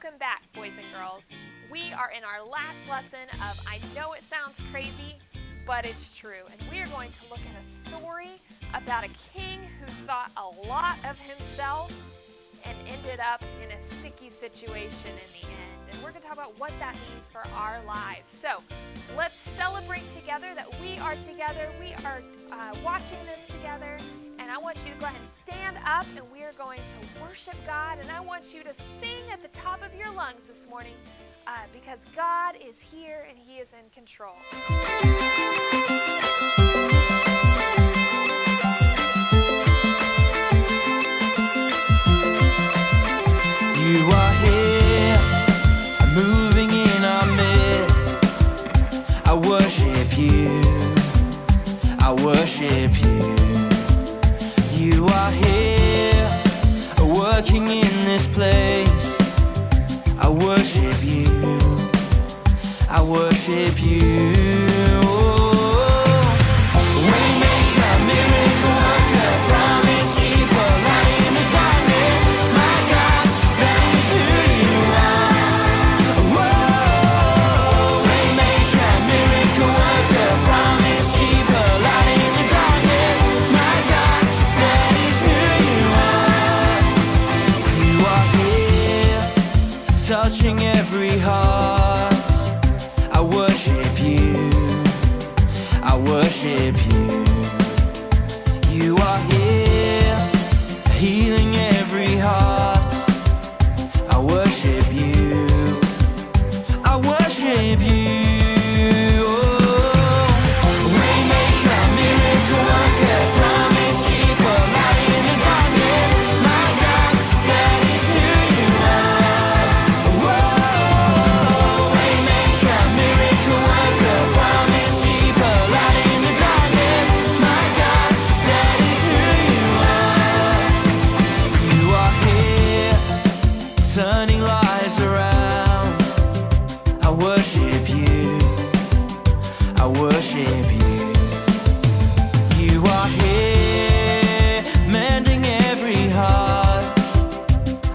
Welcome back, boys and girls. We are in our last lesson of I Know It Sounds Crazy, but It's True. And we are going to look at a story about a king who thought a lot of himself and ended up in a sticky situation in the end. And we're going to talk about what that means for our lives. So let's celebrate together that we are together. We are watching this together. And I want you to go ahead and stand up, and we are going to worship God. And I want you to sing at the top of your lungs this morning because God is here and He is in control. You are here, moving in our midst. I worship you, I worship you. You are here, working in this place. I worship you, I worship you. Waymaker, miracle worker, promise keeper, light in the darkness. My God, that is who you are. Whoa, waymaker, miracle worker, promise keeper, light in the darkness. My God, that is who you are. You are here, touching every heart. I worship you, I worship you. You are here, healing every heart. I worship you, I worship you. Waymaker, miracle worker, promise keeper, light in the darkness. My God, that is who you are. Whoa, waymaker, miracle worker, promise keeper, light in the darkness. My God, that is who you are. You are here, turning lives around. I worship you, I worship you. You are here, mending every heart.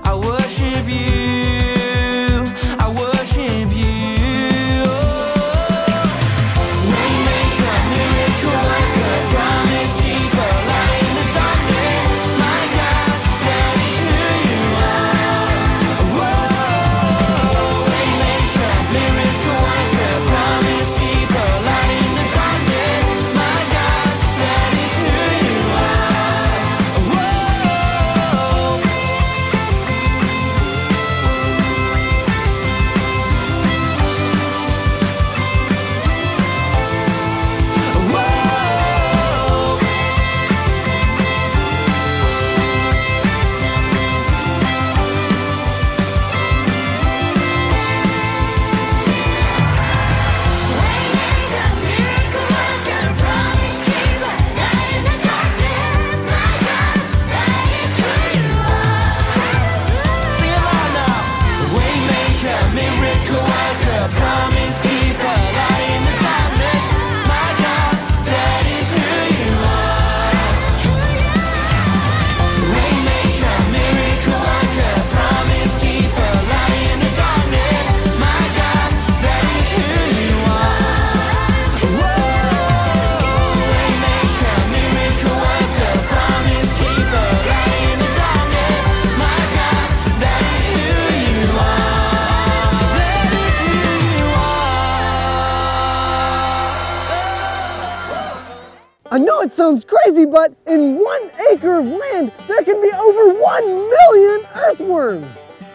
I worship you, I worship you. Waymaker, miracle worker, promise keeper, light in the darkness. My God, that is who you are. Whoa, waymaker, miracle worker, promise keeper, light in the darkness. My God, that is who you are. Whoa. Whoa. Waymaker, miracle worker, promise keeper, light in the darkness. My God, that is who you are. Sing it loud now. Waymaker, miracle worker, promise keeper, light in the darkness. My God, that is who you are. Waymaker, miracle worker, promise keeper, light in the darkness. My God, that is who you are. Whoa, waymaker, miracle worker, promise keeper, light in the darkness. My God, that is who you are. That is who you are. I know it sounds crazy, but in 1 acre of land, there can be over 1 million earthworms.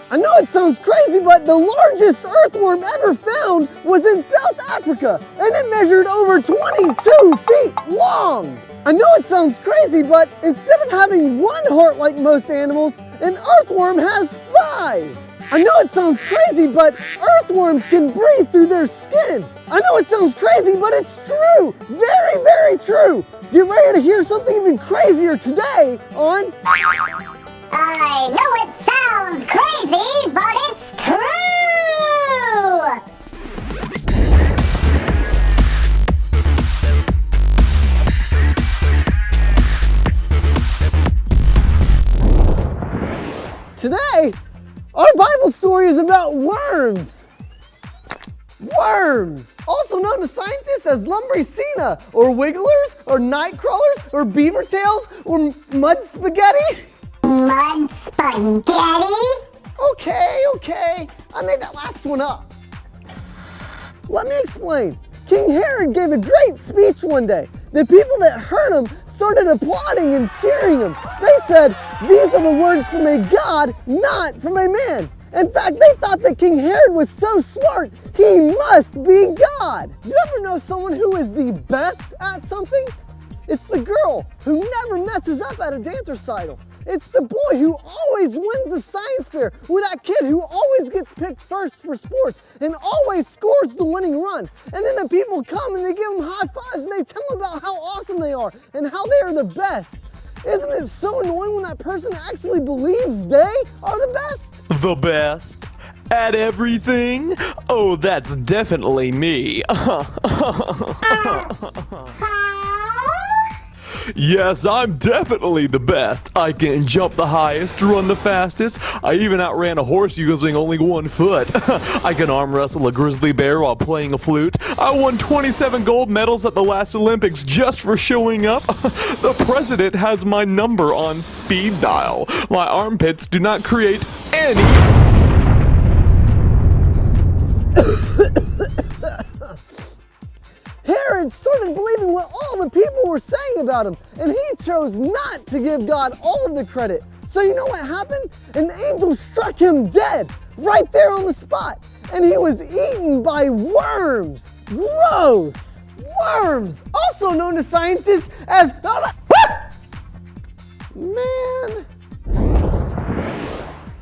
I know it sounds crazy, but the largest earthworm ever found was in South Africa, and it measured over 22 feet long. I know it sounds crazy, but instead of having 1 heart like most animals, an earthworm has 5. I know it sounds crazy, but earthworms can breathe through their skin. I know it sounds crazy, but it's true. Very, very true. Get ready to hear something even crazier today on I know it sounds crazy, but it's true! Today Our Bible story is about worms. Worms, also known to scientists as Lumbricina, or wigglers, or night crawlers, or beaver tails, or mud spaghetti. Mud spaghetti? Okay, I made that last one up. Let me explain. King Herod gave a great speech one day. The people that heard him started applauding and cheering him. They said, "These are the words from a God, not from a man." In fact, they thought that King Herod was so smart, he must be God. You ever know someone who is the best at something? It's the girl who never messes up at a dance recital. It's the boy who always wins the science fair, or that kid who always gets picked first for sports and always scores the winning run. And then the people come and they give them high fives and they tell them about how awesome they are and how they are the best. Isn't it so annoying when that person actually believes they are the best? The best? At everything? Oh, that's definitely me. Yes, I'm definitely the best. I can jump the highest, run the fastest. I even outran a horse using only 1 foot. I can arm wrestle a grizzly bear while playing a flute. I won 27 gold medals at the last Olympics just for showing up. The president has my number on speed dial. My armpits do not create any... Herod started believing what all the people were saying about him, and he chose not to give God all of the credit. So you know what happened? An angel struck him dead, right there on the spot, and he was eaten by worms. Gross! Worms, also known to scientists as... Man.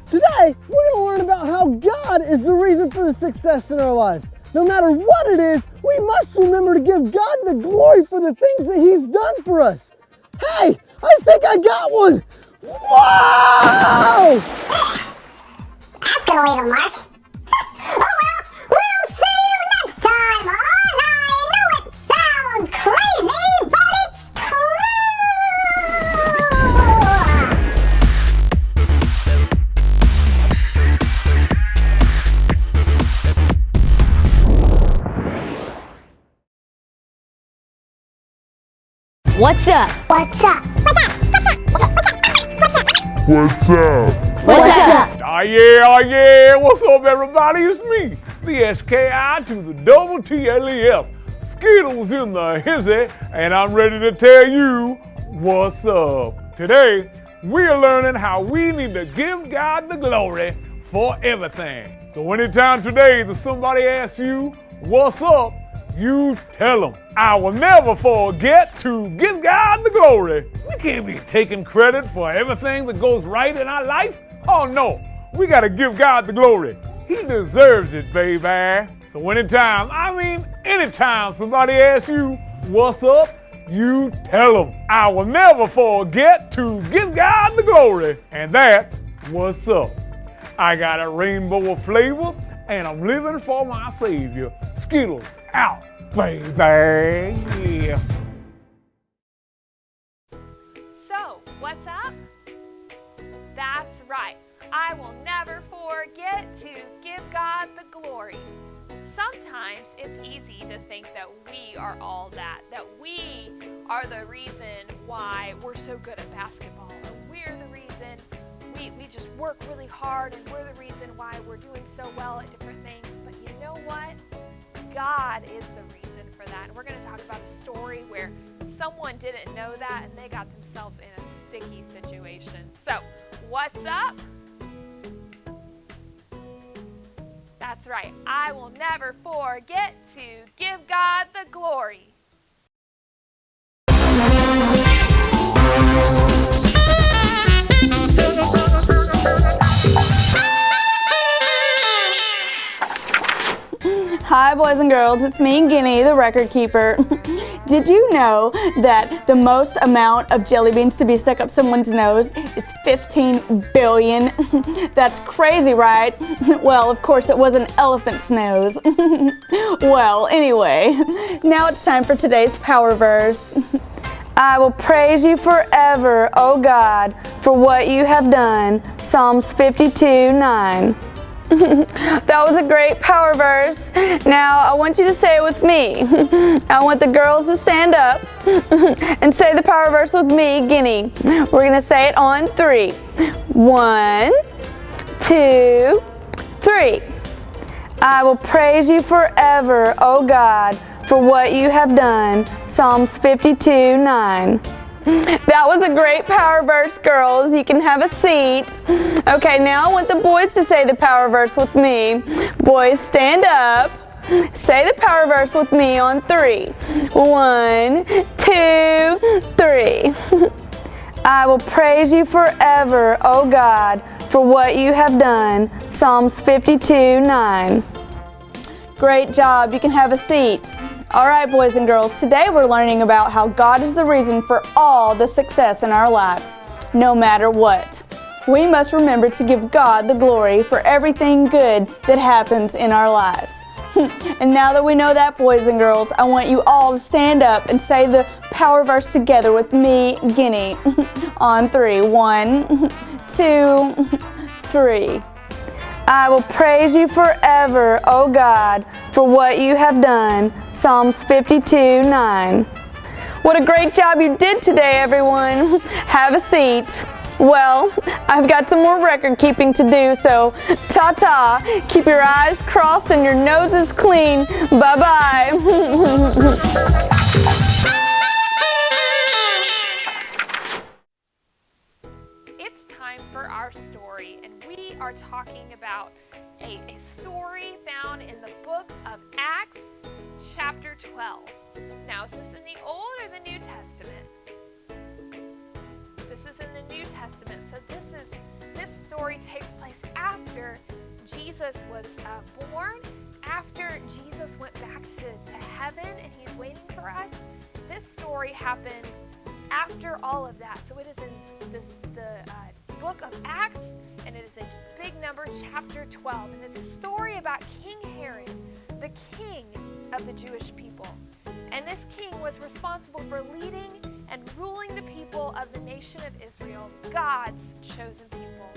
Today, we're going to learn about how God is the reason for the success in our lives. No matter what it is, we must remember to give God the glory for the things that He's done for us. Hey, I think I got one. Whoa! That's gonna leave a mark. Oh well, we'll see you next time on I Know It Sounds Crazy, but it's true! What's up? What's up? What's up? What's up? What's up? What's up? What's up? Oh yeah, what's up everybody? It's me, the S-K-I to the double T-L-E-S, Skittles in the hizzy, and I'm ready to tell you what's up. Today, we're learning how we need to give God the glory for everything. So anytime today that somebody asks you what's up, you tell them, I will never forget to give God the glory. We can't be taking credit for everything that goes right in our life. Oh no, we gotta give God the glory. He deserves it, baby. So anytime somebody asks you what's up, you tell them, I will never forget to give God the glory. And that's what's up. I got a rainbow of flavor, and I'm living for my Savior. Skittles out, baby. Yeah. So, what's up? That's right. I will never forget to give God the glory. Sometimes it's easy to think that we are all that we are the reason why we're so good at basketball, or we're the reason we just work really hard, and we're the reason why we're doing so well at different things. But you know what? God is the reason for that. And we're going to talk about a story where someone didn't know that and they got themselves in a sticky situation. So, what's up? That's right. I will never forget to give God the glory. Hi boys and girls, it's me, Guinea, the record keeper. Did you know that the most amount of jelly beans to be stuck up someone's nose is 15 billion? That's crazy, right? Well, of course it was an elephant's nose. Well, anyway, now it's time for today's power verse. I will praise you forever, O God, for what you have done. Psalms 52:9. That was a great power verse. Now I want you to say it with me. I want the girls to stand up and say the power verse with me, Guinea. We're going to say it on 3. 1, 2, 3. I will praise you forever, O God, for what you have done. Psalms 52:9. That was a great power verse, girls. You can have a seat. Okay, now I want the boys to say the power verse with me. Boys, stand up. Say the power verse with me on 3. 1, 2, 3. I will praise you forever, O God, for what you have done. Psalms 52:9. Great job. You can have a seat. All right, boys and girls, today we're learning about how God is the reason for all the success in our lives, no matter what. We must remember to give God the glory for everything good that happens in our lives. And now that we know that, boys and girls, I want you all to stand up and say the power verse together with me, Guinea, on 3. 1, 2, 3. I will praise you forever, O God, for what you have done. Psalms 52:9. What a great job you did today, everyone. Have a seat. Well, I've got some more record keeping to do, so ta-ta. Keep your eyes crossed and your noses clean. Bye-bye. It's time for our story, and we are talking about a story found in the book of Acts, chapter 12. Now, is this in the Old or the New Testament? This is in the New Testament, so this story takes place after Jesus was born, after Jesus went back to heaven and he's waiting for us. This story happened after all of that, so it is in the book of Acts, and it is a big number, chapter 12, and it's a story about King Herod, the king of the Jewish people. And this king was responsible for leading and ruling the people of the nation of Israel, God's chosen people.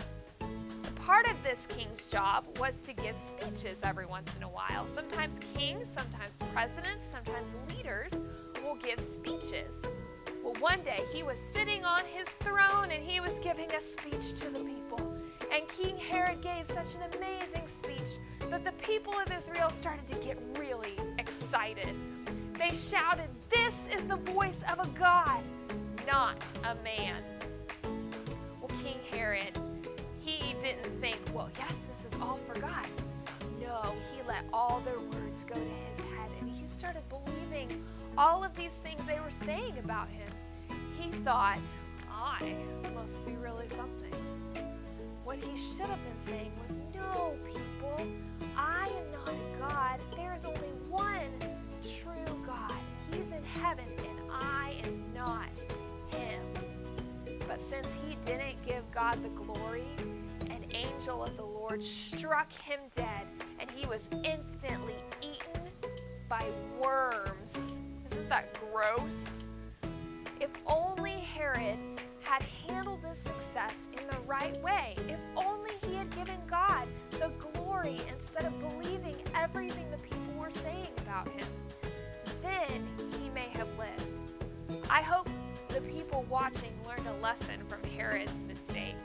Part of this king's job was to give speeches every once in a while. Sometimes kings, sometimes presidents, sometimes leaders will give speeches. Well, one day he was sitting on his throne and he was giving a speech to the people. And King Herod gave such an amazing speech that the people of Israel started to get really excited. They shouted, "This is the voice of a God, not a man." Well, King Herod, he didn't think, well, yes, this is all for God. No, he let all their words go to his head, and he started believing all of these things they were saying about him. He thought, I must be really something. What he should have been saying was, no, people, I am not a God. There is only one true God. He's in heaven, and I am not him. But since he didn't give God the glory, an angel of the Lord struck him dead, and he was instantly eaten by worms. Isn't that gross? If only Herod had handled this success in the right way, if only he had given God the glory instead of believing everything the people were saying about him, then he may have lived. I hope the people watching learned a lesson from Herod's mistake.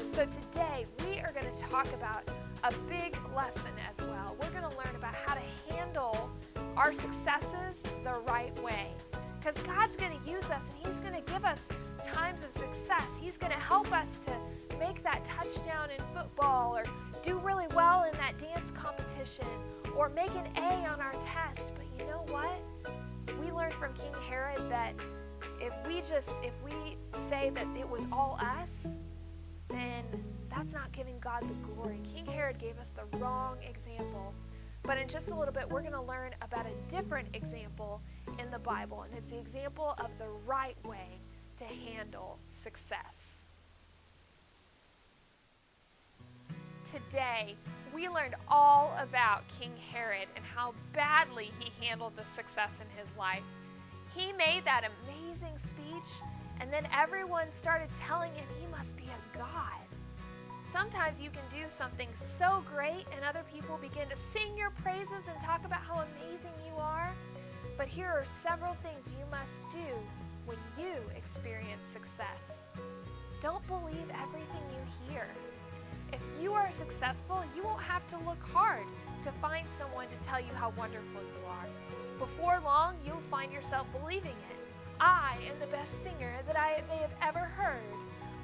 So today we are going to talk about a big lesson as well. We're going to learn about how to handle our successes the right way. Because God's going to use us, and he's going to give us times of success. He's going to help us to make that touchdown in football, or do really well in that dance competition, or make an A on our test. But you know what? We learned from King Herod that if we say that it was all us, then that's not giving God the glory. King Herod gave us the wrong example. But in just a little bit, we're going to learn about a different example in the Bible, and it's the example of the right way to handle success. Today, we learned all about King Herod and how badly he handled the success in his life. He made that amazing speech, and then everyone started telling him he must be a god. Sometimes you can do something so great and other people begin to sing your praises and talk about how amazing you are. But here are several things you must do when you experience success. Don't believe everything you hear. If you are successful, you won't have to look hard to find someone to tell you how wonderful you are. Before long, you'll find yourself believing it. I am the best singer that they have ever heard.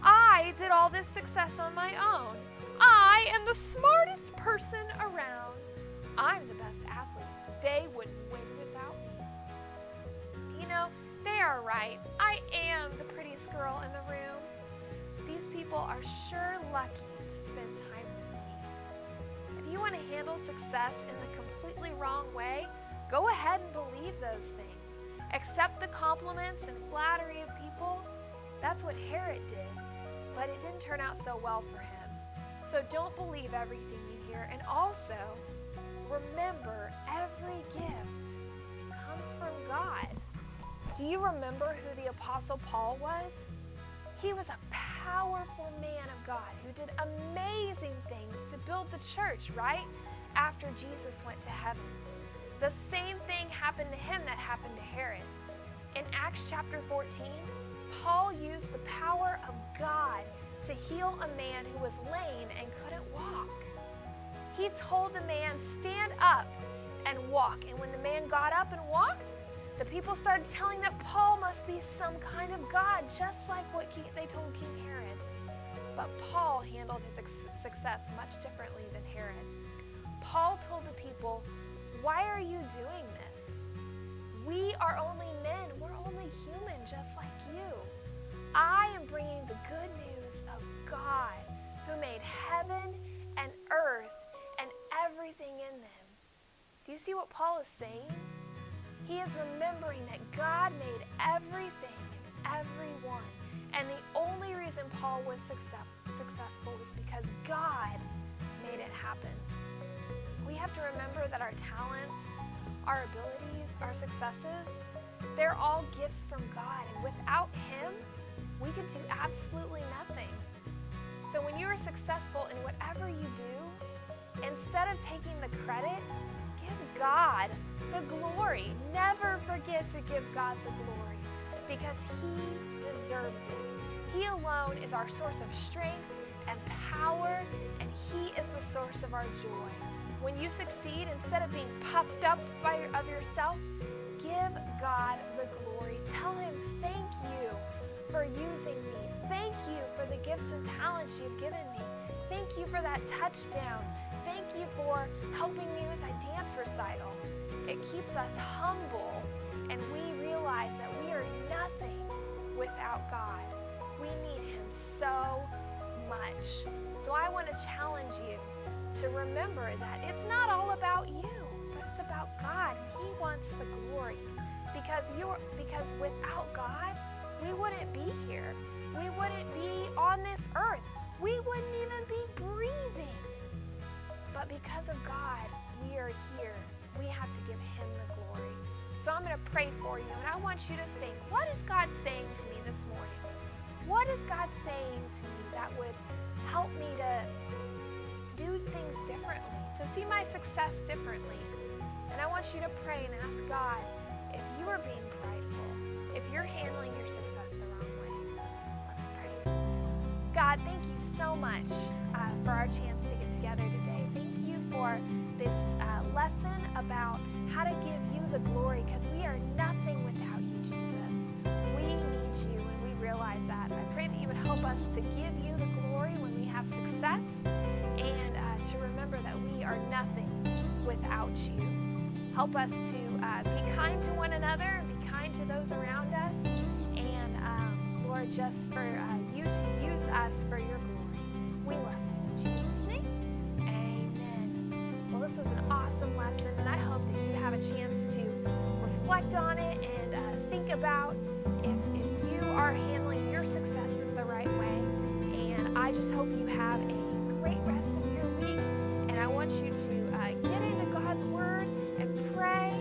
I did all this success on my own. I am the smartest person around. I'm the best athlete. They wouldn't win without me. You know, they are right. I am the prettiest girl in the room. These people are sure lucky to spend time with me. If you want to handle success in the completely wrong way, go ahead and believe those things. Accept the compliments and flattery of people. That's what Herod did, but it didn't turn out so well for him. So don't believe everything you hear, and also remember every gift comes from God. Do you remember who the Apostle Paul was? He was a powerful man of God who did amazing things to build the church, right? After Jesus went to heaven. The same thing happened to him that happened to Herod. In Acts chapter 14, Paul used the power of God to heal a man who was lame and couldn't walk. He told the man, "Stand up and walk." And when the man got up and walked, the people started telling that Paul must be some kind of god, just like what they told King Herod. But Paul handled his success much differently than Herod. Paul told the people, "Why are you doing this? We are only men. We're only human, just like you. I am bringing the good news of God, who made heaven and earth and everything in them." Do you see what Paul is saying? He is remembering that God made everything and everyone. And the only reason Paul was successful was because God made it happen. We have to remember that our talents, our abilities, our successes, they're all gifts from God. And without Him, we can do absolutely nothing. So when you are successful in whatever you do, instead of taking the credit, give God the glory. Never forget to give God the glory, because He deserves it. He alone is our source of strength and power, and He is the source of our joy. When you succeed, instead of being puffed up of yourself, give God the glory. Tell Him, "Thank you for using me. Thank you for the gifts and talents You've given me. Thank you for that touchdown. Thank you for helping me with a dance recital." It keeps us humble, and we realize that we are nothing without God. We need Him so much. So I want to challenge you to remember that it's not all about you, but it's about God. He wants the glory, because without God, we wouldn't be here. We wouldn't be on this earth. We wouldn't even be breathing. But because of God, we are here. We have to give Him the glory. So I'm going to pray for you, and I want you to think, what is God saying to me this morning? What is God saying to me that would help me to do things differently, to see my success differently? And I want you to pray and ask God, if you are being prideful, if you're handling your success the wrong way. Let's pray. God, thank you so much for our chance to get together today. Thank you for this lesson about how to give you the glory, because we are nothing without you, Jesus. We need you, and we realize that. I pray that you would help us to give you the glory when we have success, and to remember that we are nothing without you. Help us to be kind to one another, be kind to those around us, and Lord, just for you to use us for your glory. We love you. In Jesus' name, amen. Well, this was an awesome lesson, and I hope that you have a chance to reflect on it and think about if you are handling your successes the right way. And I just hope you have a great rest of your week. And I want you to get into God's Word and pray.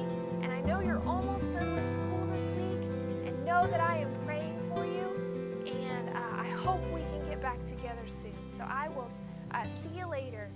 And I know you're almost done with school this week. that I am praying for you, and I hope we can get back together soon. So I will see you later.